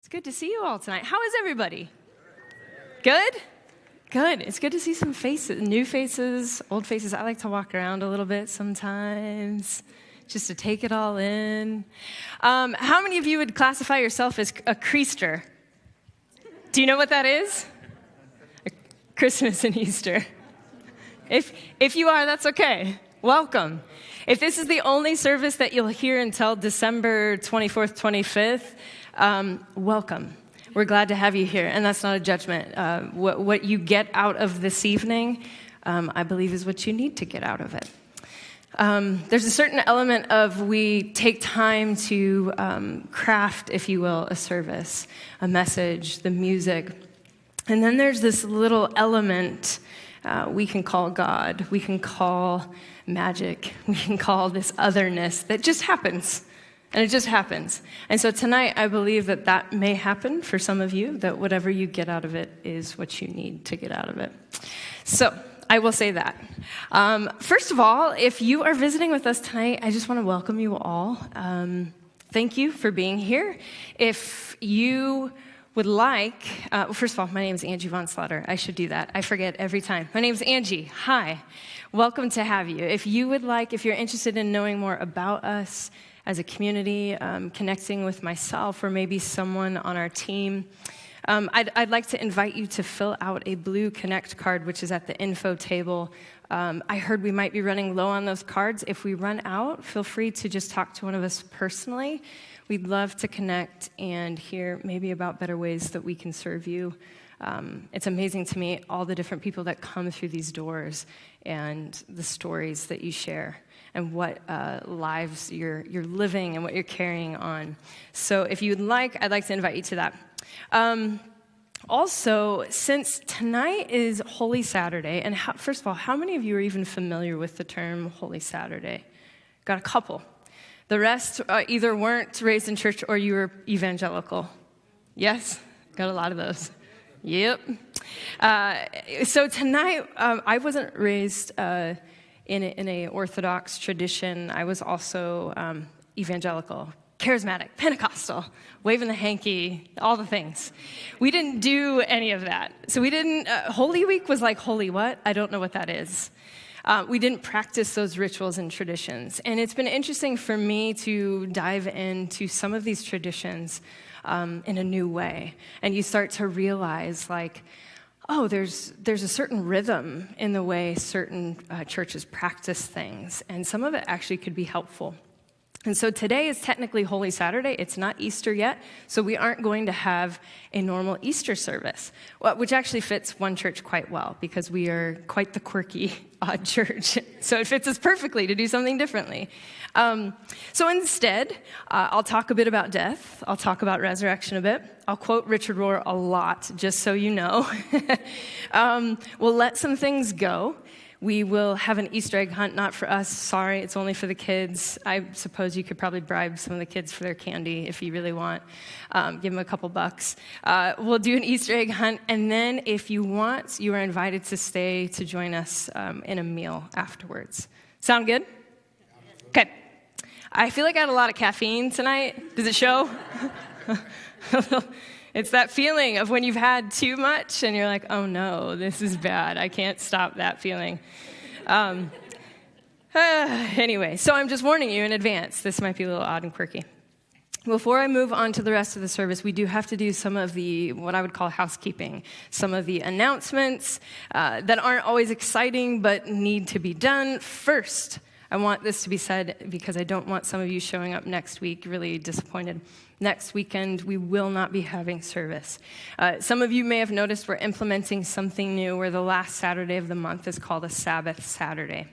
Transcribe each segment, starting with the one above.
It's good to see you all tonight. How is everybody? Good? Good. It's good to see some faces, new faces, old faces. I like to walk around a little bit sometimes, just to take it all in. How many of you would classify yourself as a creaster? Do you know what that is? Christmas and Easter. If you are, that's okay. Welcome. If this is the only service that you'll hear until December 24th, 25th, welcome. We're glad to have you here, and that's not a judgment. What you get out of this evening, I believe, is what you need to get out of it. There's a certain element of we take time to craft, if you will, a service, a message, the music. And then there's this little element we can call God, we can call magic, we can call this otherness that just happens. And it just happens. And so tonight, I believe that that may happen for some of you, that whatever you get out of it is what you need to get out of it. So I will say that. First of all, if you are visiting with us tonight, I just want to welcome you all. Thank you for being here. If you would like, first of all, my name is Angie Von Slaughter. I should do that. I forget every time. My name is Angie. Hi. Welcome to have you. If you would like, if you're interested in knowing more about us as a community, connecting with myself or maybe someone on our team, I'd like to invite you to fill out a blue Connect card, which is at the info table. I heard we might be running low on those cards. If we run out, feel free to just talk to one of us personally. We'd love to connect and hear maybe about better ways that we can serve you. It's amazing to me, all the different people that come through these doors and the stories that you share and what lives you're living and what you're carrying on. So if you'd like, I'd like to invite you to that. Also, since tonight is Holy Saturday, and first of all, how many of you are even familiar with the term Holy Saturday? Got a couple. The rest either weren't raised in church or you were evangelical. Yes? Got a lot of those. Yep. So tonight, I wasn't raised in a Orthodox tradition. I was also evangelical, charismatic, Pentecostal, waving the hanky, all the things. We didn't do any of that. So we didn't, Holy Week was like, holy what? I don't know what that is. We didn't practice those rituals and traditions. And it's been interesting for me to dive into some of these traditions in a new way. And you start to realize, like, oh, there's a certain rhythm in the way certain churches practice things. And some of it actually could be helpful. And so today is technically Holy Saturday. It's not Easter yet, so we aren't going to have a normal Easter service, which actually fits one church quite well because we are quite the quirky, odd church. So it fits us perfectly to do something differently. So instead, I'll talk a bit about death. I'll talk about resurrection a bit. I'll quote Richard Rohr a lot, just so you know. We'll let some things go. We will have an Easter egg hunt, not for us. Sorry, it's only for the kids. I suppose you could probably bribe some of the kids for their candy if you really want. Give them a couple bucks. We'll do an Easter egg hunt, and then if you want, you are invited to stay to join us in a meal afterwards. Sound good? Okay. I feel like I had a lot of caffeine tonight. Does it show? It's that feeling of when you've had too much and you're like, oh no, this is bad. I can't stop that feeling. Anyway, so I'm just warning you in advance. This might be a little odd and quirky. Before I move on to the rest of the service, we do have to do some of the, what I would call housekeeping, some of the announcements that aren't always exciting but need to be done. First, I want this to be said because I don't want some of you showing up next week really disappointed. Next weekend, we will not be having service. Some of you may have noticed we're implementing something new where the last Saturday of the month is called a Sabbath Saturday.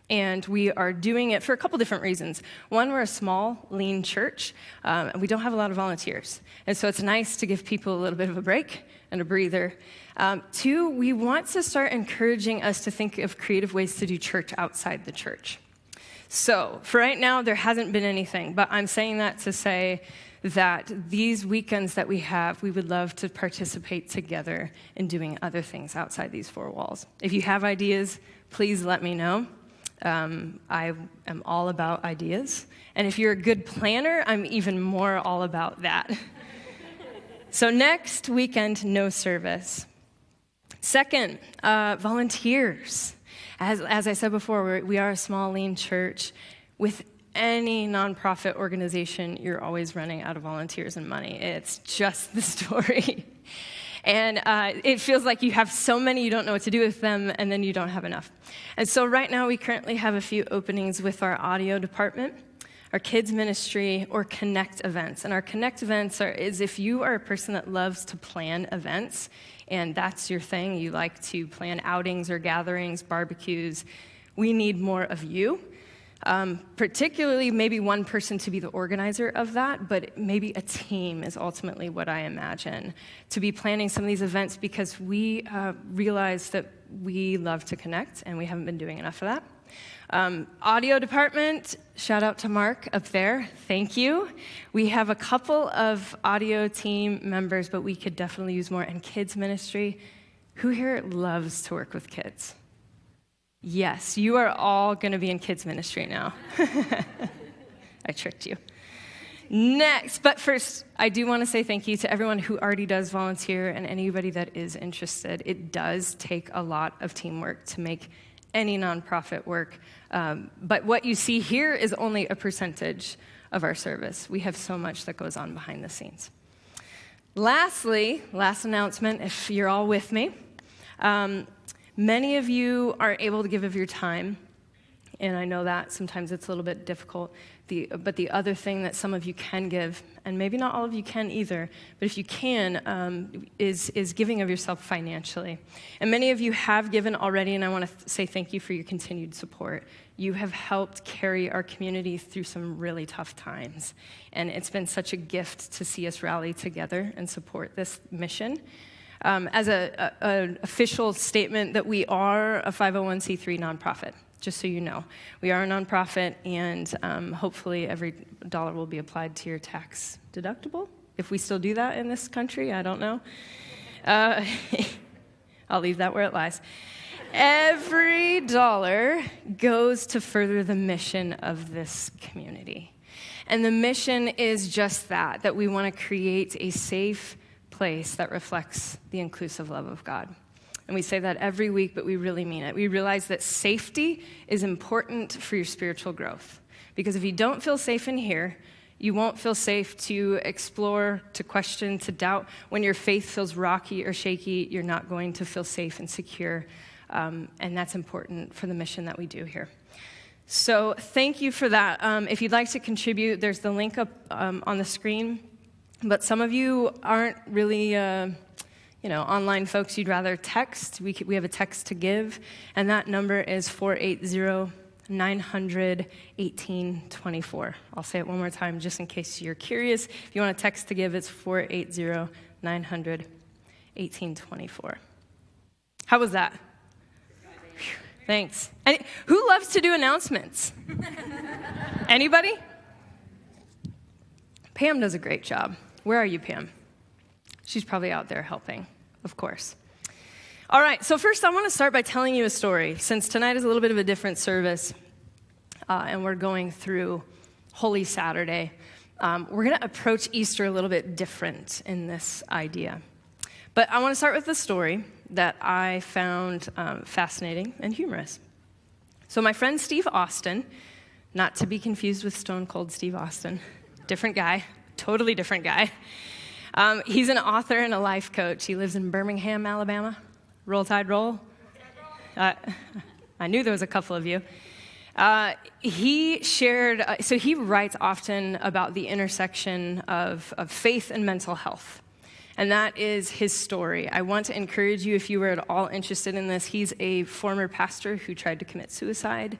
And we are doing it for a couple different reasons. One, we're a small, lean church, and we don't have a lot of volunteers. And so it's nice to give people a little bit of a break and a breather. Two, we want to start encouraging us to think of creative ways to do church outside the church. So for right now, there hasn't been anything, but I'm saying that to say that these weekends that we have, we would love to participate together in doing other things outside these four walls. If you have ideas, please let me know. I am all about ideas. And if you're a good planner, I'm even more all about that. So next weekend, no service. Second, volunteers. As I said before, we are a small, lean church. With any nonprofit organization, you're always running out of volunteers and money. It's just the story. And it feels like you have so many, you don't know what to do with them, and then you don't have enough. And so right now, we currently have a few openings with our audio department, our kids ministry, or Connect events. And our Connect events is if you are a person that loves to plan events, and that's your thing, you like to plan outings or gatherings, barbecues, we need more of you. Particularly maybe one person to be the organizer of that, but maybe a team is ultimately what I imagine, to be planning some of these events because we realize that we love to connect and we haven't been doing enough of that. Audio department, shout out to Mark up there, thank you. We have a couple of audio team members, but we could definitely use more. And kids ministry, who here loves to work with kids? Yes, you are all going to be in kids ministry now. I tricked you. Next, but first, I do want to say thank you to everyone who already does volunteer and anybody that is interested. It does take a lot of teamwork to make any nonprofit work, but what you see here is only a percentage of our service. We have so much that goes on behind the scenes. Lastly, last announcement, if you're all with me, many of you aren't able to give of your time, and I know that sometimes it's a little bit difficult, but the other thing that some of you can give, and maybe not all of you can either, but if you can, is giving of yourself financially. And many of you have given already, and I want to say thank you for your continued support. You have helped carry our community through some really tough times, and it's been such a gift to see us rally together and support this mission. As an official statement that we are a 501c3 nonprofit, just so you know. We are a nonprofit, and hopefully every dollar will be applied to your tax deductible. If we still do that in this country, I don't know. I'll leave that where it lies. Every dollar goes to further the mission of this community. And the mission is just that we want to create a safe place that reflects the inclusive love of God. And we say that every week, but we really mean it. We realize that safety is important for your spiritual growth. Because if you don't feel safe in here, you won't feel safe to explore, to question, to doubt. When your faith feels rocky or shaky, you're not going to feel safe and secure. And that's important for the mission that we do here. So thank you for that. If you'd like to contribute, there's the link up on the screen. But some of you aren't really, online folks. You'd rather text. We have a text to give, and that number is 480-900-1824. I'll say it one more time just in case you're curious. If you want a text to give, it's 480-900-1824. How was that? Whew, thanks. Who loves to do announcements? Anybody? Pam does a great job. Where are you, Pam? She's probably out there helping, of course. All right, so first I want to start by telling you a story. Since tonight is a little bit of a different service, and we're going through Holy Saturday, we're going to approach Easter a little bit different in this idea. But I want to start with a story that I found fascinating and humorous. So my friend Steve Austin, not to be confused with Stone Cold Steve Austin, different guy, totally different guy. He's an author and a life coach. He lives in Birmingham, Alabama. Roll Tide Roll. I knew there was a couple of you. He shared, so he writes often about the intersection of faith and mental health. And that is his story. I want to encourage you, if you were at all interested in this, he's a former pastor who tried to commit suicide,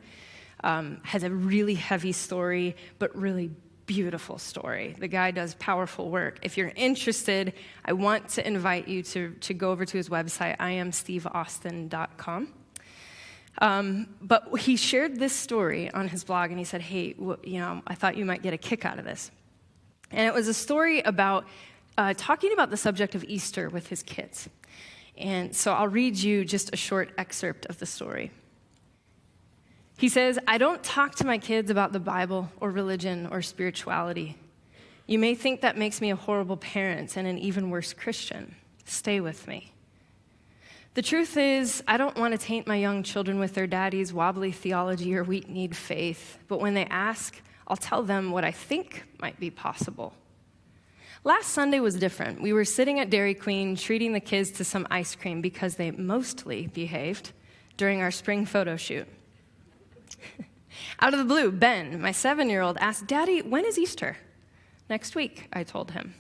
has a really heavy story, but really beautiful story. The guy does powerful work. If you're interested, I want to invite you to go over to his website, iamsteveaustin.com. But he shared this story on his blog, and he said, hey, I thought you might get a kick out of this. And it was a story about talking about the subject of Easter with his kids. And so I'll read you just a short excerpt of the story. He says, I don't talk to my kids about the Bible or religion or spirituality. You may think that makes me a horrible parent and an even worse Christian. Stay with me. The truth is, I don't want to taint my young children with their daddy's wobbly theology or weak-kneed faith, but when they ask, I'll tell them what I think might be possible. Last Sunday was different. We were sitting at Dairy Queen treating the kids to some ice cream because they mostly behaved during our spring photo shoot. Out of the blue, Ben, my 7-year-old, asked, "Daddy, when is Easter?" "Next week," I told him.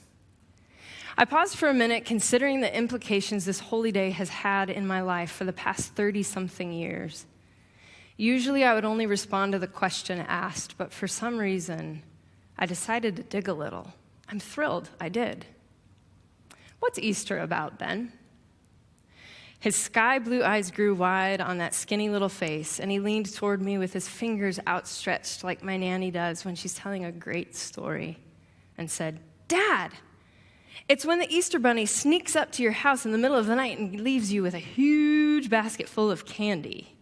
I paused for a minute, considering the implications this holy day has had in my life for the past 30-something years. Usually I would only respond to the question asked, but for some reason, I decided to dig a little. I'm thrilled I did. "What's Easter about, Ben?" His sky blue eyes grew wide on that skinny little face, and he leaned toward me with his fingers outstretched like my nanny does when she's telling a great story, and said, "Dad, it's when the Easter bunny sneaks up to your house in the middle of the night and leaves you with a huge basket full of candy."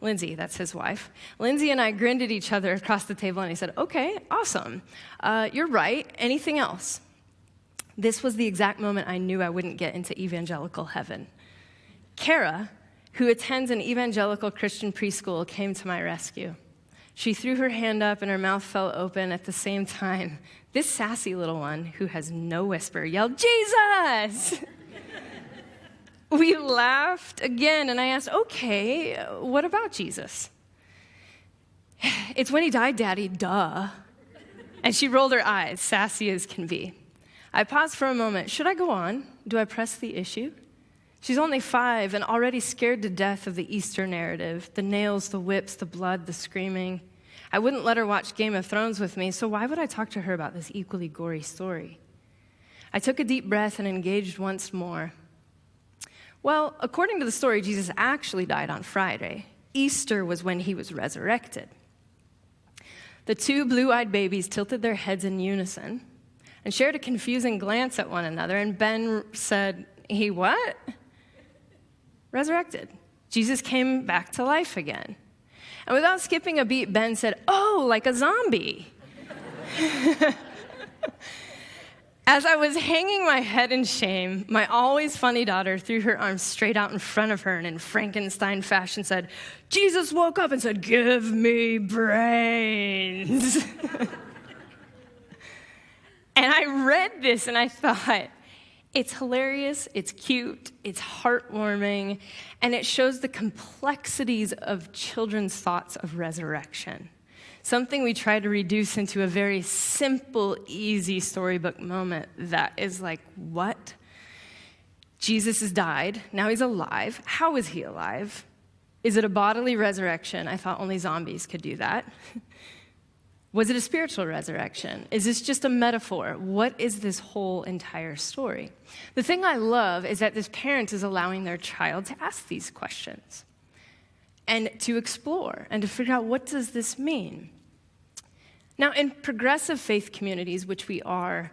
Lindsay, that's his wife. Lindsay and I grinned at each other across the table, and he said, "Okay, awesome. You're right. Anything else?" This was the exact moment I knew I wouldn't get into evangelical heaven. Kara, who attends an evangelical Christian preschool, came to my rescue. She threw her hand up, and her mouth fell open at the same time. This sassy little one, who has no whisper, yelled, "Jesus!" We laughed again, and I asked, "Okay, what about Jesus?" "It's when he died, Daddy, duh." And she rolled her eyes, sassy as can be. I paused for a moment. Should I go on? Do I press the issue? She's only 5 and already scared to death of the Easter narrative, the nails, the whips, the blood, the screaming. I wouldn't let her watch Game of Thrones with me, so why would I talk to her about this equally gory story? I took a deep breath and engaged once more. Well, according to the story, Jesus actually died on Friday. Easter was when he was resurrected. The 2 blue-eyed babies tilted their heads in unison and shared a confusing glance at one another, and Ben said, "He what?" "Resurrected. Jesus came back to life again." And without skipping a beat, Ben said, "Oh, like a zombie." As I was hanging my head in shame, my always funny daughter threw her arms straight out in front of her and in Frankenstein fashion said, "Jesus woke up and said, 'Give me brains.'" And I read this and I thought, it's hilarious, it's cute, it's heartwarming, and it shows the complexities of children's thoughts of resurrection. Something we try to reduce into a very simple, easy storybook moment that is like, what? Jesus has died, now he's alive. How is he alive? Is it a bodily resurrection? I thought only zombies could do that. Was it a spiritual resurrection? Is this just a metaphor? What is this whole entire story? The thing I love is that this parent is allowing their child to ask these questions and to explore and to figure out, what does this mean? Now, in progressive faith communities, which we are,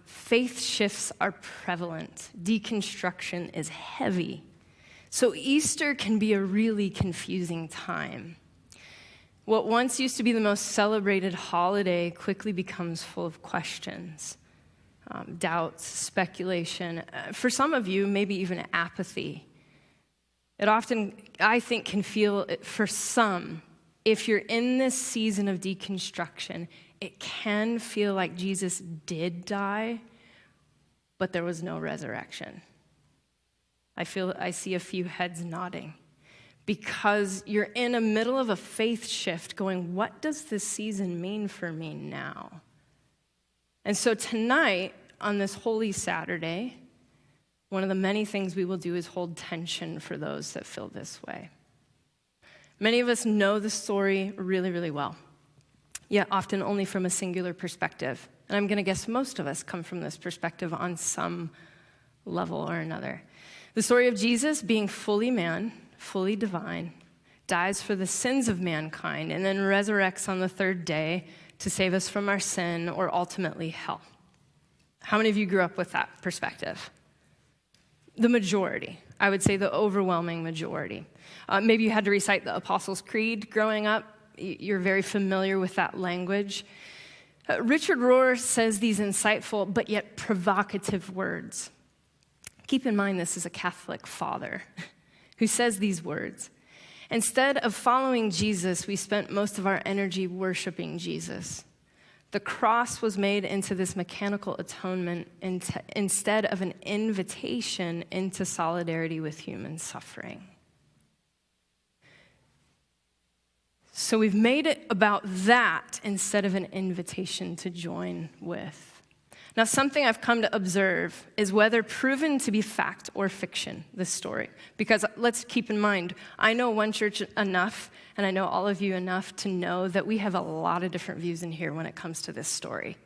faith shifts are prevalent. Deconstruction is heavy. So Easter can be a really confusing time. What once used to be the most celebrated holiday quickly becomes full of questions, doubts, speculation. For some of you, maybe even apathy. It often, I think, can feel, for some, if you're in this season of deconstruction, it can feel like Jesus did die, but there was no resurrection. I see a few heads nodding. Because you're in the middle of a faith shift going, what does this season mean for me now? And so tonight, on this Holy Saturday, one of the many things we will do is hold tension for those that feel this way. Many of us know the story really, really well, yet often only from a singular perspective. And I'm going to guess most of us come from this perspective on some level or another. The story of Jesus being fully man, fully divine, dies for the sins of mankind, and then resurrects on the 3rd day to save us from our sin or ultimately hell. How many of you grew up with that perspective? The majority. I would say the overwhelming majority. Maybe you had to recite the Apostles' Creed growing up. You're very familiar with that language. Richard Rohr says these insightful but yet provocative words. Keep in mind this is a Catholic father who says these words. Instead of following Jesus, we spent most of our energy worshiping Jesus. The cross was made into this mechanical atonement instead of an invitation into solidarity with human suffering. So we've made it about that instead of an invitation to join with. Now, something I've come to observe is whether proven to be fact or fiction, this story. Because let's keep in mind, I know One Church enough, and I know all of you enough to know that we have a lot of different views in here when it comes to this story.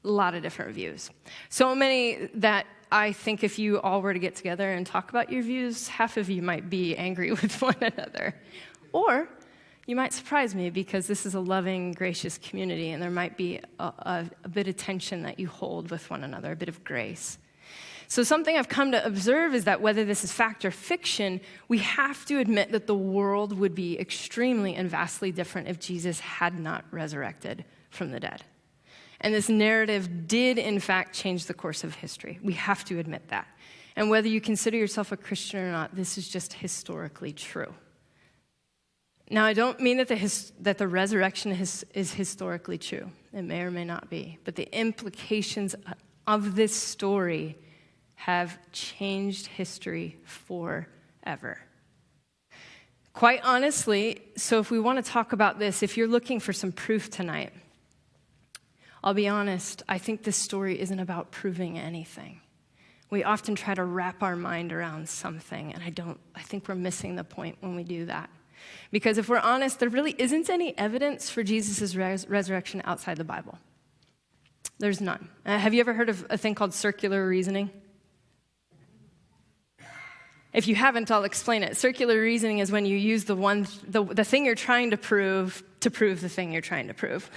A lot of different views. So many that I think if you all were to get together and talk about your views, half of you might be angry with one another. Or you might surprise me because this is a loving, gracious community, and there might be a bit of tension that you hold with one another, a bit of grace. So something I've come to observe is that whether this is fact or fiction, we have to admit that the world would be extremely and vastly different if Jesus had not resurrected from the dead. And this narrative did, in fact, change the course of history. We have to admit that. And whether you consider yourself a Christian or not, this is just historically true. Now, I don't mean that the resurrection is historically true. It may or may not be. But the implications of this story have changed history forever. Quite honestly, so if we want to talk about this, if you're looking for some proof tonight, I'll be honest, I think this story isn't about proving anything. We often try to wrap our mind around something, and I think we're missing the point when we do that. Because if we're honest, there really isn't any evidence for Jesus' resurrection outside the Bible. There's none. Have you ever heard of a thing called circular reasoning? If you haven't, I'll explain it. Circular reasoning is when you use the thing you're trying to prove the thing you're trying to prove.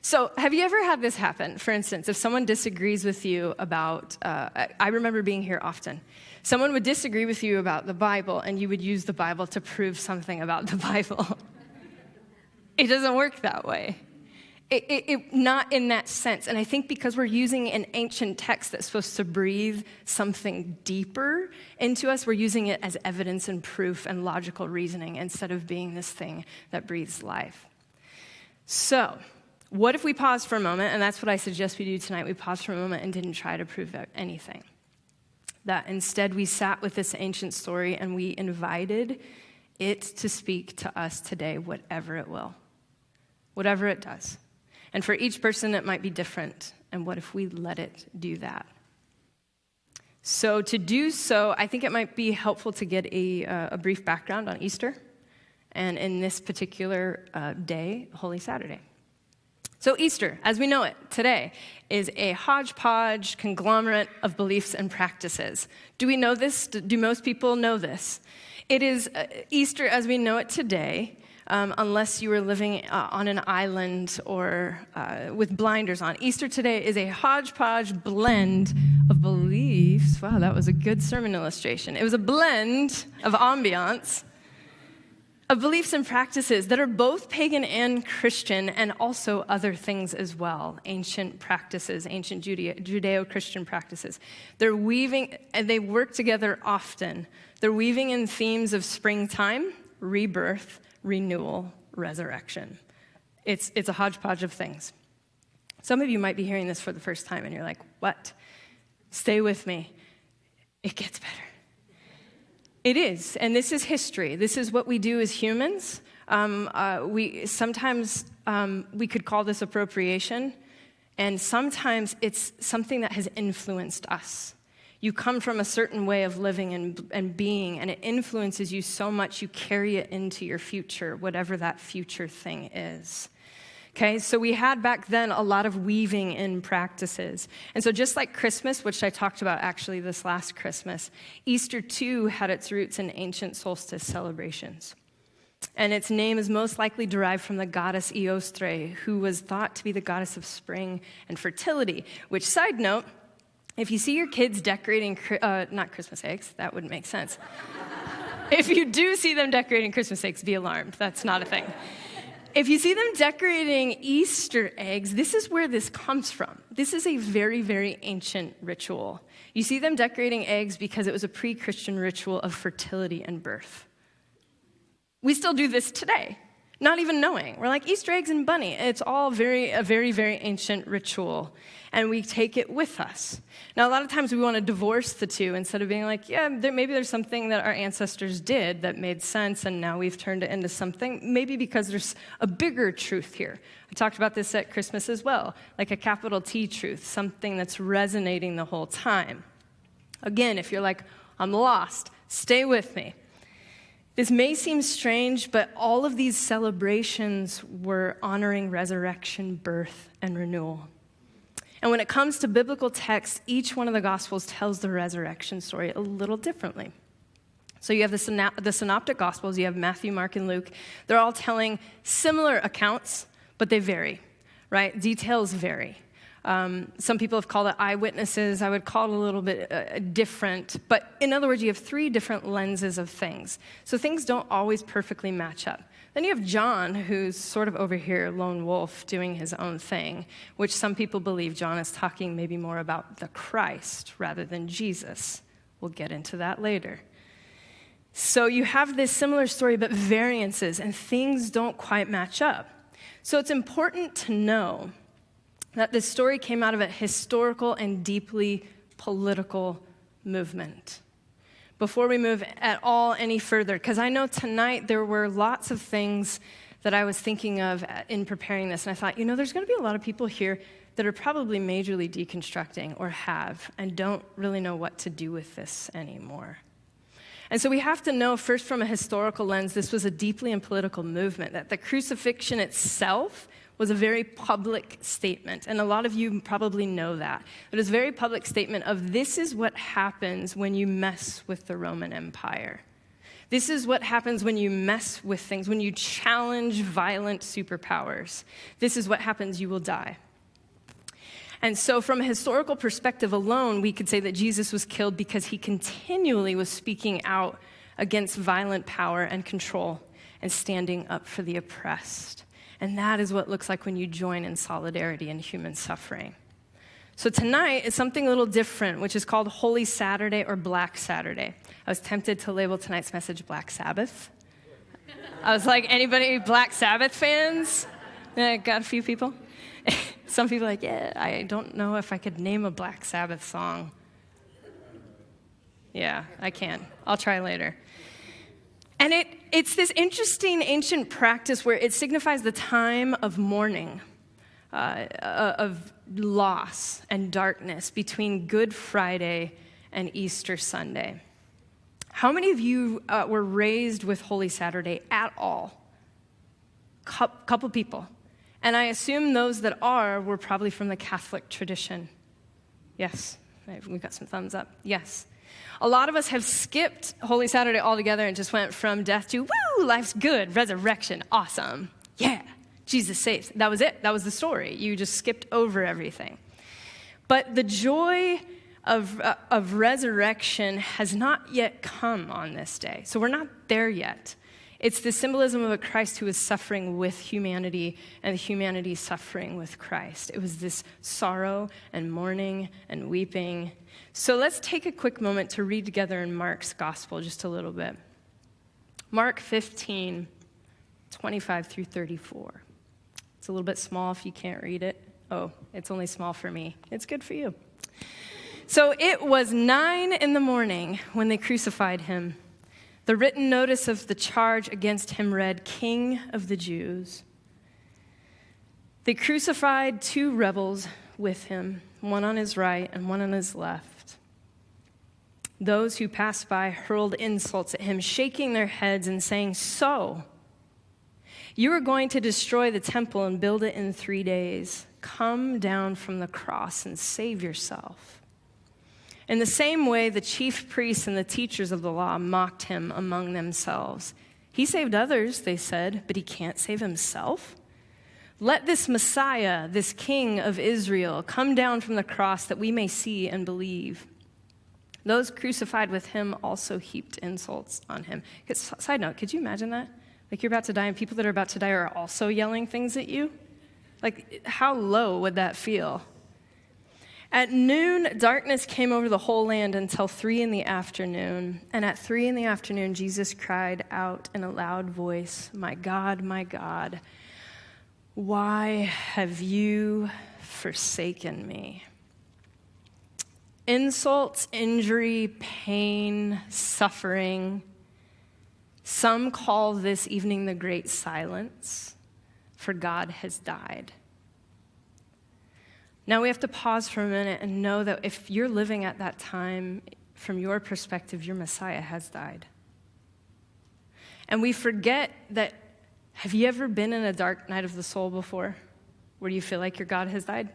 So have you ever had this happen? For instance, if someone disagrees with you about, I remember being here often. Someone would disagree with you about the Bible, and you would use the Bible to prove something about the Bible. It doesn't work that way. Not in that sense. And I think because we're using an ancient text that's supposed to breathe something deeper into us, we're using it as evidence and proof and logical reasoning instead of being this thing that breathes life. So, what if we pause for a moment, and that's what I suggest we do tonight. We pause for a moment and didn't try to prove anything. That instead we sat with this ancient story and we invited it to speak to us today, whatever it will, whatever it does. And for each person, it might be different. And what if we let it do that? So to do so, I think it might be helpful to get a brief background on Easter, and in this particular day, Holy Saturday. So Easter, as we know it today, is a hodgepodge conglomerate of beliefs and practices. Do we know this? Do most people know this? It is Easter as we know it today, unless you were living on an island or with blinders on. Easter today is a hodgepodge blend of beliefs. Wow, that was a good sermon illustration. It was a blend of ambiance, of beliefs and practices that are both pagan and Christian, and also other things as well, ancient practices, ancient Judeo-Christian practices. They're weaving, and they work together often. They're weaving in themes of springtime, rebirth, renewal, resurrection. It's a hodgepodge of things. Some of you might be hearing this for the first time, and you're like, what? Stay with me. It gets better. It is, and this is history. This is what we do as humans. We could call this appropriation, and sometimes it's something that has influenced us. You come from a certain way of living and being, and it influences you so much you carry it into your future, whatever that future thing is. Okay, so we had back then a lot of weaving in practices. And so just like Christmas, which I talked about actually this last Christmas, Easter too had its roots in ancient solstice celebrations. And its name is most likely derived from the goddess Eostre, who was thought to be the goddess of spring and fertility, which, side note, if you see your kids decorating, not Christmas eggs, that wouldn't make sense. If you do see them decorating Christmas eggs, be alarmed. That's not a thing. if you see them decorating Easter eggs, this is where this comes from. This is a very, very ancient ritual. You see them decorating eggs because it was a pre-Christian ritual of fertility and birth. We still do this today, not even knowing. We're like, Easter eggs and bunny. It's all a very, very ancient ritual, and we take it with us. Now, a lot of times we want to divorce the two instead of being like, yeah, maybe there's something that our ancestors did that made sense, and now we've turned it into something, maybe because there's a bigger truth here. I talked about this at Christmas as well, like a capital T truth, something that's resonating the whole time. Again, if you're like, I'm lost, stay with me. This may seem strange, but all of these celebrations were honoring resurrection, birth, and renewal. And when it comes to biblical texts, each one of the Gospels tells the resurrection story a little differently. So you have the synoptic Gospels, you have Matthew, Mark, and Luke. They're all telling similar accounts, but they vary, right? Details vary. Some people have called it eyewitnesses. I would call it a little bit different. But in other words, you have three different lenses of things. So things don't always perfectly match up. Then you have John, who's sort of over here, lone wolf, doing his own thing, which some people believe John is talking maybe more about the Christ rather than Jesus. We'll get into that later. So you have this similar story, but variances, and things don't quite match up. So it's important to know that this story came out of a historical and deeply political movement. Before we move at all any further, because I know tonight there were lots of things that I was thinking of in preparing this, and I thought, there's going to be a lot of people here that are probably majorly deconstructing or have and don't really know what to do with this anymore. And so we have to know, first from a historical lens, this was a deeply and political movement, that the crucifixion itself was a very public statement, and a lot of you probably know that. It was a very public statement of this is what happens when you mess with the Roman Empire. This is what happens when you mess with things, when you challenge violent superpowers. This is what happens, you will die. And so from a historical perspective alone, we could say that Jesus was killed because he continually was speaking out against violent power and control and standing up for the oppressed. And that is what it looks like when you join in solidarity in human suffering. So tonight is something a little different, which is called Holy Saturday or Black Saturday. I was tempted to label tonight's message Black Sabbath. I was like, anybody Black Sabbath fans? Got a few people. Some people are like, yeah, I don't know if I could name a Black Sabbath song. Yeah, I can. I'll try later. And it's this interesting ancient practice where it signifies the time of mourning, of loss and darkness between Good Friday and Easter Sunday. How many of you were raised with Holy Saturday at all? Couple people. And I assume those that were probably from the Catholic tradition. Yes, we've got some thumbs up. Yes. A lot of us have skipped Holy Saturday altogether and just went from death to, woo, life's good, resurrection, awesome. Yeah, Jesus saves. That was it. That was the story. You just skipped over everything. But the joy of resurrection has not yet come on this day. So we're not there yet. It's the symbolism of a Christ who is suffering with humanity and humanity suffering with Christ. It was this sorrow and mourning and weeping. So let's take a quick moment to read together in Mark's gospel just a little bit. Mark 15, 25 through 34. It's a little bit small if you can't read it. Oh, it's only small for me. It's good for you. So it was 9 a.m. when they crucified him. The written notice of the charge against him read, King of the Jews. They crucified 2 rebels with him, one on his right and one on his left. Those who passed by hurled insults at him, shaking their heads and saying, So, you are going to destroy the temple and build it in 3 days. Come down from the cross and save yourself. In the same way, the chief priests and the teachers of the law mocked him among themselves. He saved others, they said, but he can't save himself? Let this Messiah, this King of Israel, come down from the cross that we may see and believe. Those crucified with him also heaped insults on him. Side note, could you imagine that? Like you're about to die and people that are about to die are also yelling things at you? Like, how low would that feel? At noon, darkness came over the whole land until 3 p.m. And at 3 p.m, Jesus cried out in a loud voice, my God, why have you forsaken me?" Insults, injury, pain, suffering. Some call this evening the great silence, for God has died. Now we have to pause for a minute and know that if you're living at that time, from your perspective, your Messiah has died. And we forget that, have you ever been in a dark night of the soul before, where you feel like your God has died?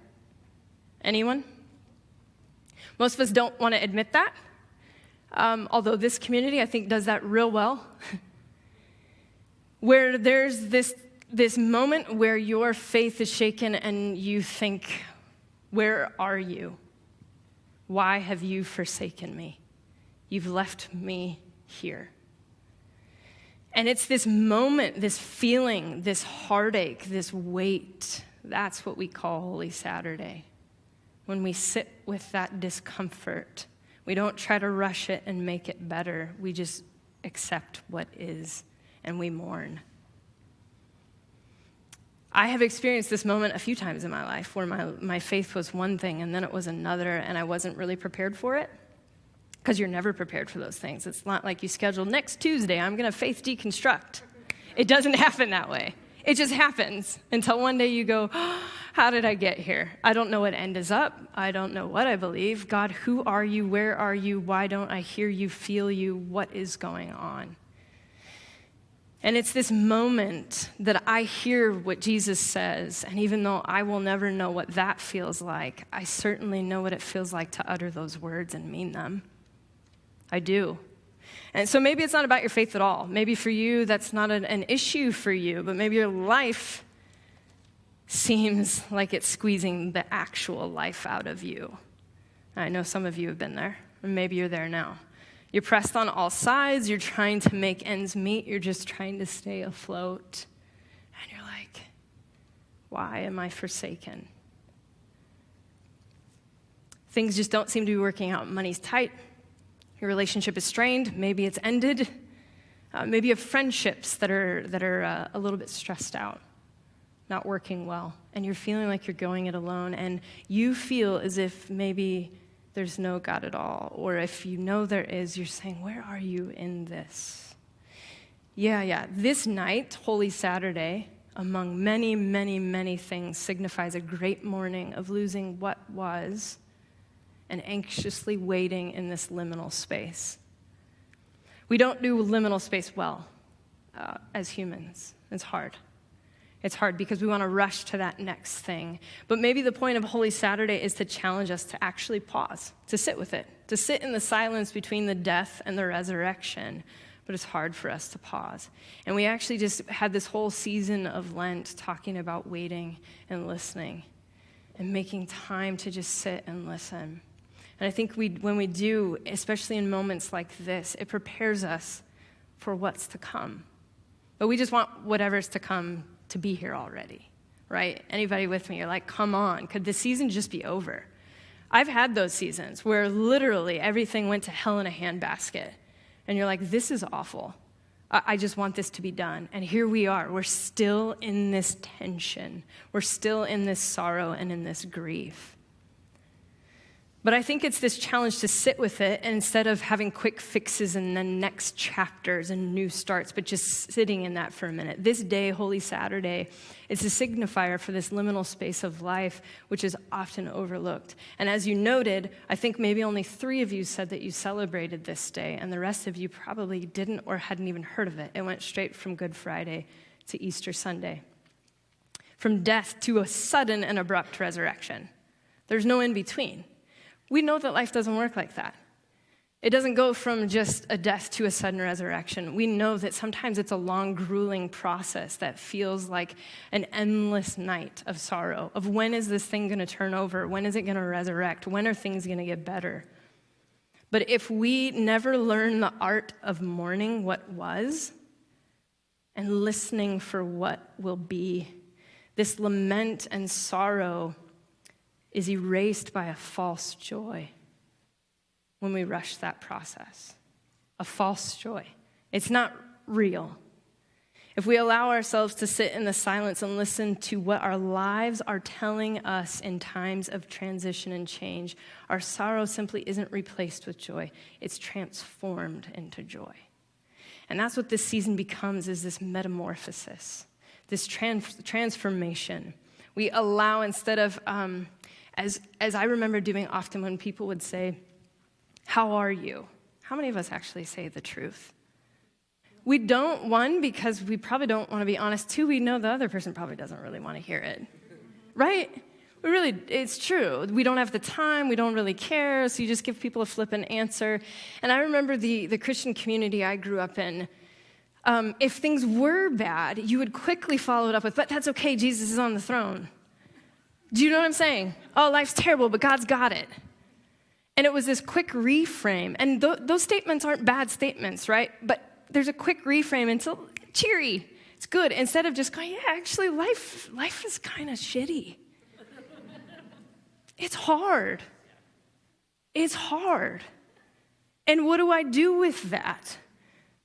Anyone? Most of us don't want to admit that, although this community, I think, does that real well, where there's this moment where your faith is shaken and you think, where are you? Why have you forsaken me? You've left me here. And it's this moment, this feeling, this heartache, this weight. That's what we call Holy Saturday. When we sit with that discomfort, we don't try to rush it and make it better. We just accept what is, and we mourn. I have experienced this moment a few times in my life where my faith was one thing and then it was another, and I wasn't really prepared for it, because you're never prepared for those things. It's not like you schedule next Tuesday, I'm going to faith deconstruct. It doesn't happen that way. It just happens until one day you go, oh, how did I get here? I don't know what end is up. I don't know what I believe. God, who are you? Where are you? Why don't I hear you, feel you? What is going on? And it's this moment that I hear what Jesus says, and even though I will never know what that feels like, I certainly know what it feels like to utter those words and mean them. I do. And so maybe it's not about your faith at all. Maybe for you, that's not an issue for you, but maybe your life seems like it's squeezing the actual life out of you. I know some of you have been there, and maybe you're there now. You're pressed on all sides. You're trying to make ends meet. You're just trying to stay afloat. And you're like, why am I forsaken? Things just don't seem to be working out. Money's tight. Your relationship is strained. Maybe it's ended. Maybe you have friendships that are a little bit stressed out, not working well. And you're feeling like you're going it alone. And you feel as if maybe there's no God at all. Or if you know there is, you're saying, where are you in this? Yeah. This night, Holy Saturday, among many, many, many things, signifies a great mourning of losing what was and anxiously waiting in this liminal space. We don't do liminal space well as humans. It's hard. It's hard because we want to rush to that next thing. But maybe the point of Holy Saturday is to challenge us to actually pause, to sit with it, to sit in the silence between the death and the resurrection. But it's hard for us to pause. And we actually just had this whole season of Lent talking about waiting and listening and making time to just sit and listen. And I think when we do, especially in moments like this, it prepares us for what's to come. But we just want whatever's to come to be here already, right? Anybody with me? You're like, come on, could the season just be over? I've had those seasons where literally everything went to hell in a handbasket. And you're like, this is awful. I just want this to be done. And here we are. We're still in this tension. We're still in this sorrow and in this grief. But I think it's this challenge to sit with it, and instead of having quick fixes and then next chapters and new starts, but just sitting in that for a minute. This day, Holy Saturday, is a signifier for this liminal space of life, which is often overlooked. And as you noted, I think maybe only 3 of you said that you celebrated this day, and the rest of you probably didn't or hadn't even heard of it. It went straight from Good Friday to Easter Sunday. From death to a sudden and abrupt resurrection. There's no in between. We know that life doesn't work like that. It doesn't go from just a death to a sudden resurrection. We know that sometimes it's a long, grueling process that feels like an endless night of sorrow, of when is this thing going to turn over? When is it going to resurrect? When are things going to get better? But if we never learn the art of mourning what was, and listening for what will be. This lament and sorrow is erased by a false joy when we rush that process. A false joy. It's not real. If we allow ourselves to sit in the silence and listen to what our lives are telling us in times of transition and change, our sorrow simply isn't replaced with joy. It's transformed into joy. And that's what this season becomes, is this metamorphosis, this transformation. We allow, instead of, as I remember doing often when people would say, "How are you?" How many of us actually say the truth? We don't, one, because we probably don't want to be honest. Two, we know the other person probably doesn't really want to hear it, right? It's true. We don't have the time. We don't really care. So you just give people a flippant answer. And I remember the Christian community I grew up in. If things were bad, you would quickly follow it up with, "But that's okay. Jesus is on the throne." Do you know what I'm saying? "Oh, life's terrible, but God's got it." And it was this quick reframe. And those statements aren't bad statements, right? But there's a quick reframe until cheery. It's good. Instead of just going, "Yeah, actually, life is kind of shitty. It's hard. It's hard." And what do I do with that?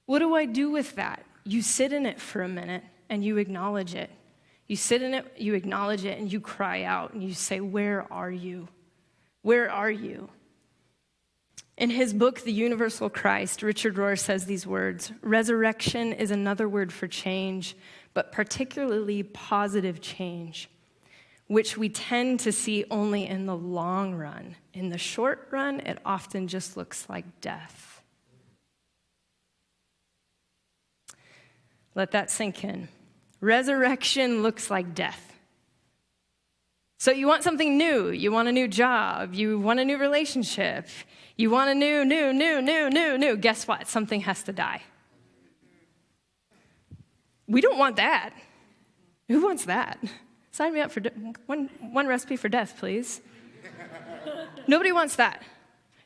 What do I do with that? You sit in it for a minute and you acknowledge it. You sit in it, you acknowledge it, and you cry out and you say, "Where are you? Where are you?" In his book, The Universal Christ, Richard Rohr says these words: "Resurrection is another word for change, but particularly positive change, which we tend to see only in the long run. In the short run, it often just looks like death." Let that sink in. Resurrection looks like death. So you want something new. You want a new job. You want a new relationship. You want a new. Guess what? Something has to die. We don't want that. Who wants that? Sign me up for one recipe for death, please. Nobody wants that.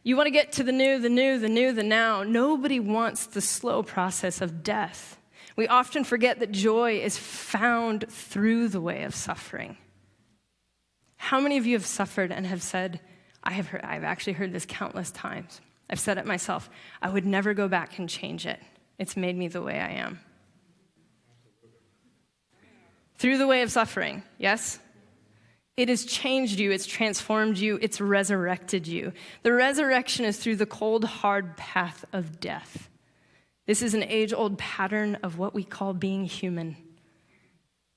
You want to get to the new, the now. Nobody wants the slow process of death. We often forget that joy is found through the way of suffering. How many of you have suffered and have said, I've actually heard this countless times. I've said it myself. I would never go back and change it. It's made me the way I am. Through the way of suffering, yes? It has changed you, it's transformed you, it's resurrected you. The resurrection is through the cold, hard path of death. This is an age-old pattern of what we call being human.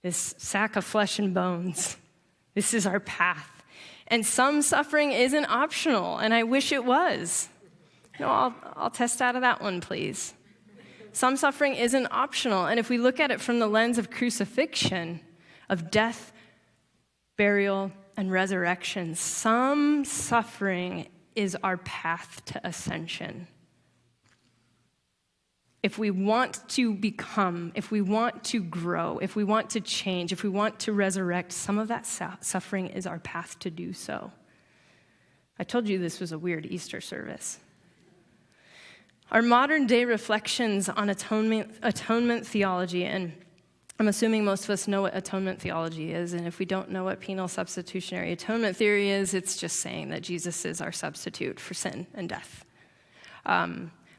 This sack of flesh and bones. This is our path. And some suffering isn't optional, and I wish it was. No, I'll test out of that one, please. Some suffering isn't optional, and if we look at it from the lens of crucifixion, of death, burial, and resurrection, some suffering is our path to ascension. If we want to become, if we want to grow, if we want to change, if we want to resurrect, some of that suffering is our path to do so. I told you this was a weird Easter service. Our modern day reflections on atonement theology, and I'm assuming most of us know what atonement theology is, and if we don't know what penal substitutionary atonement theory is, it's just saying that Jesus is our substitute for sin and death.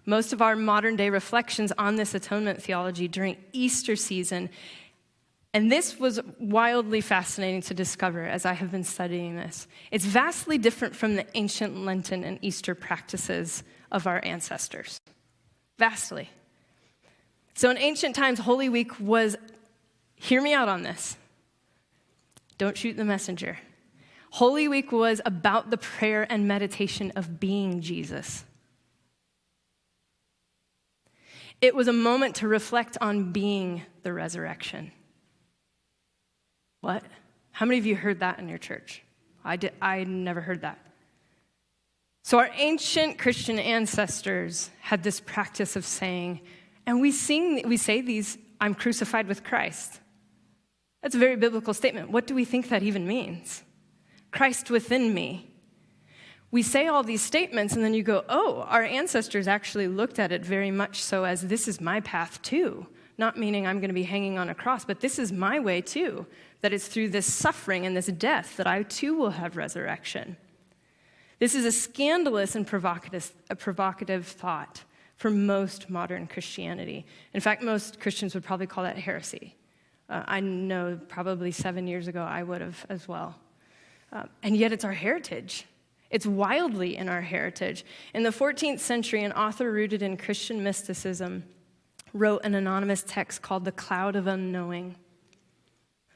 Most of our modern day reflections on this atonement theology during Easter season, and this was wildly fascinating to discover as I have been studying this. It's vastly different from the ancient Lenten and Easter practices of our ancestors. Vastly. So in ancient times, Holy Week was, hear me out on this. Don't shoot the messenger. Holy Week was about the prayer and meditation of being Jesus. It was a moment to reflect on being the resurrection. What? How many of you heard that in your church? I never heard that. So our ancient Christian ancestors had this practice of saying, and we say these, "I'm crucified with Christ." That's a very biblical statement. What do we think that even means? Christ within me. We say all these statements, and then you go, oh, our ancestors actually looked at it very much so as this is my path too. not meaning I'm going to be hanging on a cross, but this is my way too, that it's through this suffering and this death that I too will have resurrection. This is a scandalous and provocative thought for most modern Christianity. In fact, most Christians would probably call that heresy. I know probably 7 years ago I would have as well. And yet it's our heritage. It's wildly in our heritage. In the 14th century, an author rooted in Christian mysticism wrote an anonymous text called The Cloud of Unknowing,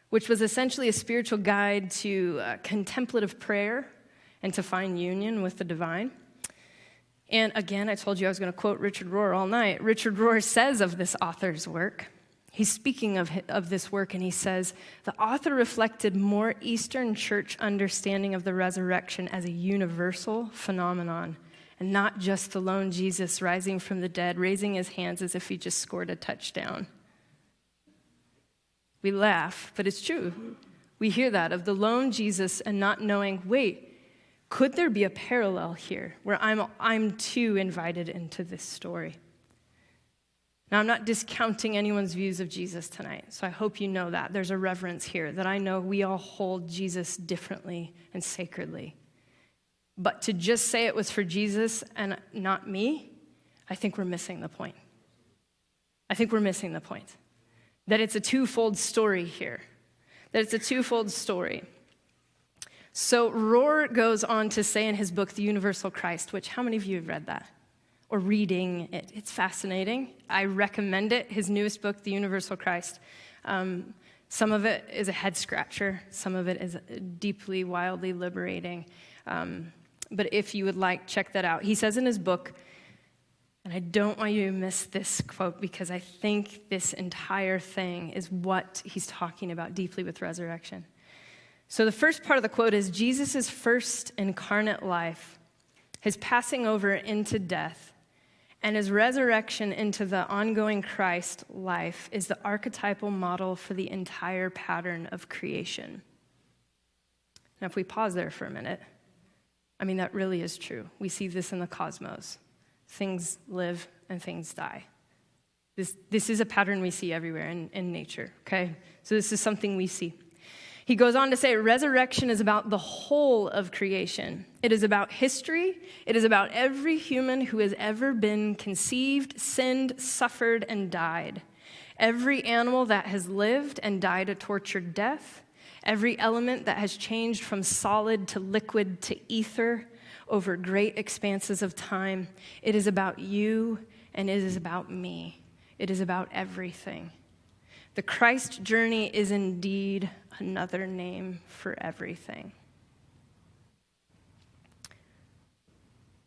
which was essentially a spiritual guide to contemplative prayer and to find union with the divine. And again, I told you I was going to quote Richard Rohr all night. Richard Rohr says of this author's work, he's speaking of this work, and he says, the author reflected more Eastern Church understanding of the resurrection as a universal phenomenon, and not just the lone Jesus rising from the dead, raising his hands as if he just scored a touchdown. We laugh, but it's true. We hear that of the lone Jesus and not knowing, wait, could there be a parallel here where I'm too invited into this story? Now, I'm not discounting anyone's views of Jesus tonight, so I hope you know that. There's a reverence here, that I know we all hold Jesus differently and sacredly. But to just say it was for Jesus and not me, I think we're missing the point. I think we're missing the point. That it's a twofold story here. That it's a twofold story. So Rohr goes on to say in his book, The Universal Christ, which how many of you have read that? Or reading it? It's fascinating. I recommend it. His newest book, The Universal Christ. Some of it is a head scratcher. Some of it is deeply, wildly liberating. But if you would like, check that out. He says in his book, and I don't want you to miss this quote because I think this entire thing is what he's talking about deeply with resurrection. So the first part of the quote is, Jesus' first incarnate life, his passing over into death, and his resurrection into the ongoing Christ life is the archetypal model for the entire pattern of creation. Now, if we pause there for a minute, I mean, that really is true. We see this in the cosmos. Things live and things die. This is a pattern we see everywhere in nature, okay? So this is something we see. He goes on to say, resurrection is about the whole of creation. It is about history. It is about every human who has ever been conceived, sinned, suffered, and died. Every animal that has lived and died a tortured death. Every element that has changed from solid to liquid to ether over great expanses of time. It is about you and it is about me. It is about everything. The Christ journey is indeed another name for everything.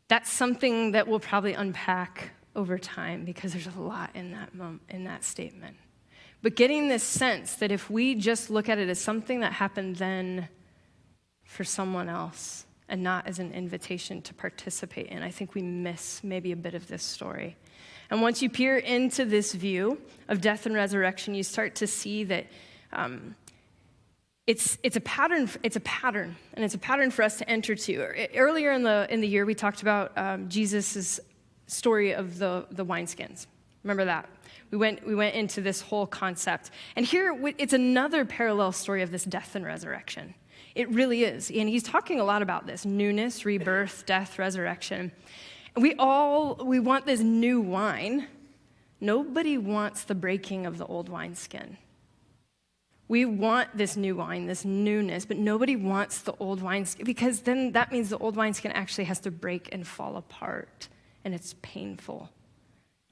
That's something that we'll probably unpack over time because there's a lot in that statement. But getting this sense that if we just look at it as something that happened then for someone else and not as an invitation to participate in, I think we miss maybe a bit of this story. And once you peer into this view of death and resurrection, you start to see that it's a pattern, and it's a pattern for us to enter to. Earlier in the year, we talked about Jesus' story of the wineskins. Remember that? We went into this whole concept. And here, it's another parallel story of this death and resurrection. It really is. And he's talking a lot about this: newness, rebirth, death, resurrection. And we want this new wine. Nobody wants the breaking of the old wineskin. We want this new wine, this newness, but nobody wants the old wineskin, because then that means the old wineskin actually has to break and fall apart, and it's painful.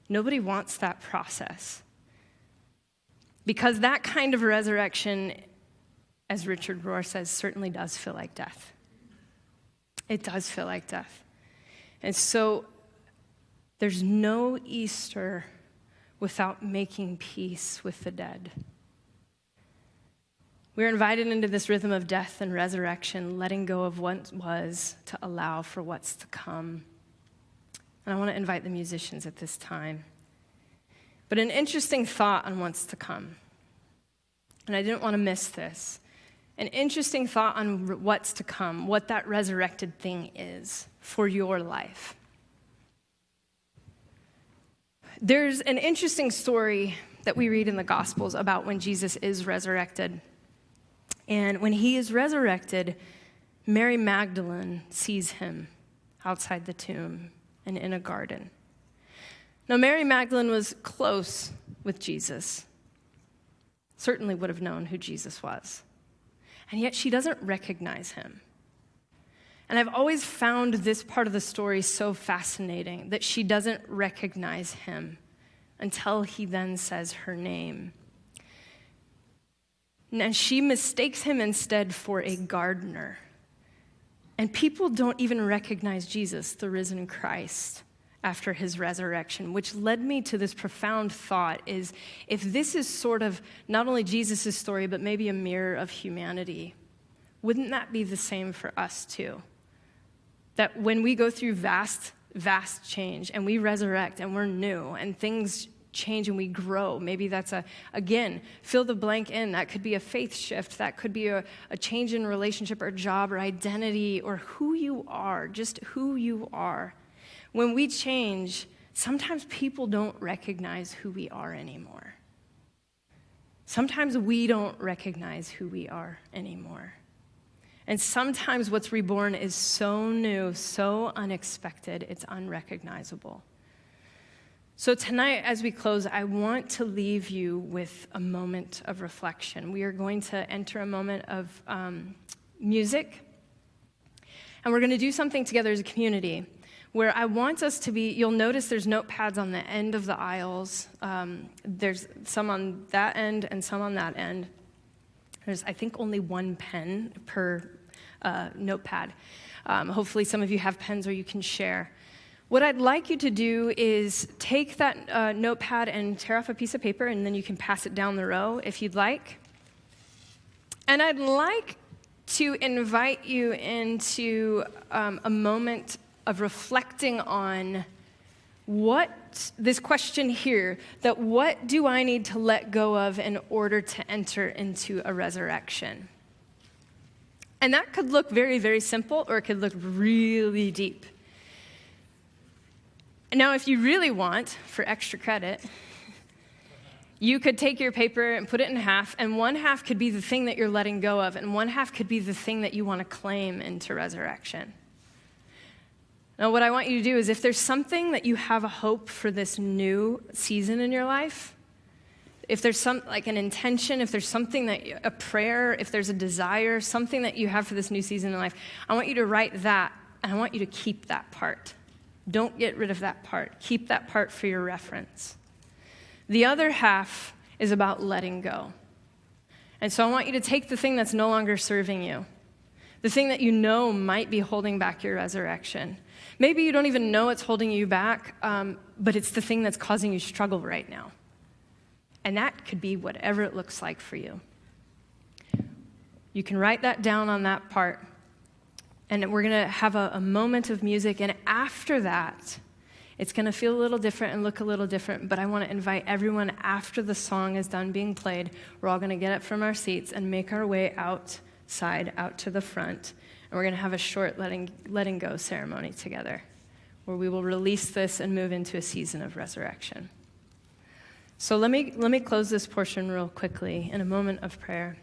Nobody wants that process. Because that kind of resurrection, as Richard Rohr says, certainly does feel like death. It does feel like death. And so there's no Easter without making peace with the dead. We're invited into this rhythm of death and resurrection, letting go of what was to allow for what's to come. And I want to invite the musicians at this time. But an interesting thought on what's to come, and I didn't want to miss this, an interesting thought on what's to come, what that resurrected thing is for your life. There's an interesting story that we read in the Gospels about when Jesus is resurrected. And when he is resurrected, Mary Magdalene sees him outside the tomb and in a garden. Now, Mary Magdalene was close with Jesus, certainly would have known who Jesus was. And yet she doesn't recognize him. And I've always found this part of the story so fascinating, that she doesn't recognize him until he then says her name. And she mistakes him instead for a gardener. And people don't even recognize Jesus, the risen Christ, after his resurrection, which led me to this profound thought is, if this is sort of not only Jesus' story, but maybe a mirror of humanity, wouldn't that be the same for us too? That when we go through vast change and we resurrect and we're new and things change and we grow, maybe that's again, fill the blank in. That could be a faith shift. That could be a change in relationship or job or identity or who you are, just who you are. When we change, sometimes people don't recognize who we are anymore. Sometimes we don't recognize who we are anymore. And sometimes what's reborn is so new, so unexpected, it's unrecognizable. So tonight, as we close, I want to leave you with a moment of reflection. We are going to enter a moment of music, and we're going to do something together as a community where I want us to be, you'll notice there's notepads on the end of the aisles. There's some on that end and some on that end. There's, I think, only one pen per notepad. Hopefully some of you have pens or you can share. What I'd like you to do is take that notepad and tear off a piece of paper, and then you can pass it down the row if you'd like. And I'd like to invite you into a moment of reflecting on this question here, that what do I need to let go of in order to enter into a resurrection? And that could look very, very simple, or it could look really deep. Now, if you really want, for extra credit, you could take your paper and put it in half, and one half could be the thing that you're letting go of, and one half could be the thing that you want to claim into resurrection. Now, what I want you to do is, if there's something that you have a hope for this new season in your life, if there's like an intention, if there's something a prayer, if there's a desire, something that you have for this new season in life, I want you to write that, and I want you to keep that part. Don't get rid of that part. Keep that part for your reference. The other half is about letting go. And so I want you to take the thing that's no longer serving you, the thing that you know might be holding back your resurrection. Maybe you don't even know it's holding you back, but it's the thing that's causing you struggle right now. And that could be whatever it looks like for you. You can write that down on that part, and we're going to have a moment of music, and after that, it's going to feel a little different and look a little different, but I want to invite everyone, after the song is done being played, we're all going to get up from our seats and make our way outside, out to the front, and we're going to have a short letting go ceremony together, where we will release this and move into a season of resurrection. So let me close this portion real quickly in a moment of prayer.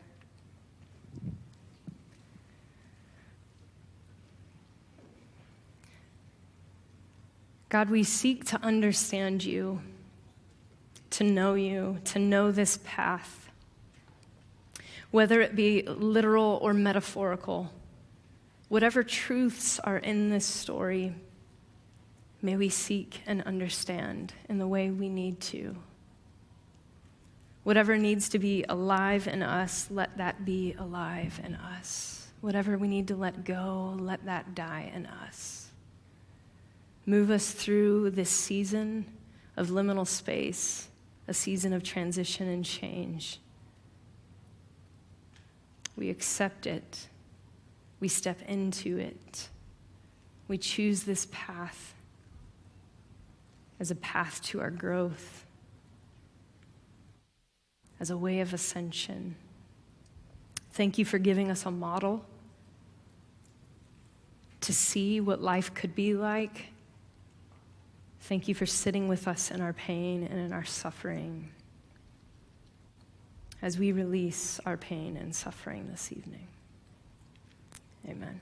God, we seek to understand you, to know this path, whether it be literal or metaphorical. Whatever truths are in this story, may we seek and understand in the way we need to. Whatever needs to be alive in us, let that be alive in us. Whatever we need to let go, let that die in us. Move us through this season of liminal space, a season of transition and change. We accept it. We step into it. We choose this path as a path to our growth, as a way of ascension. Thank you for giving us a model to see what life could be like. Thank you for sitting with us in our pain and in our suffering. as we release our pain and suffering this evening. Amen.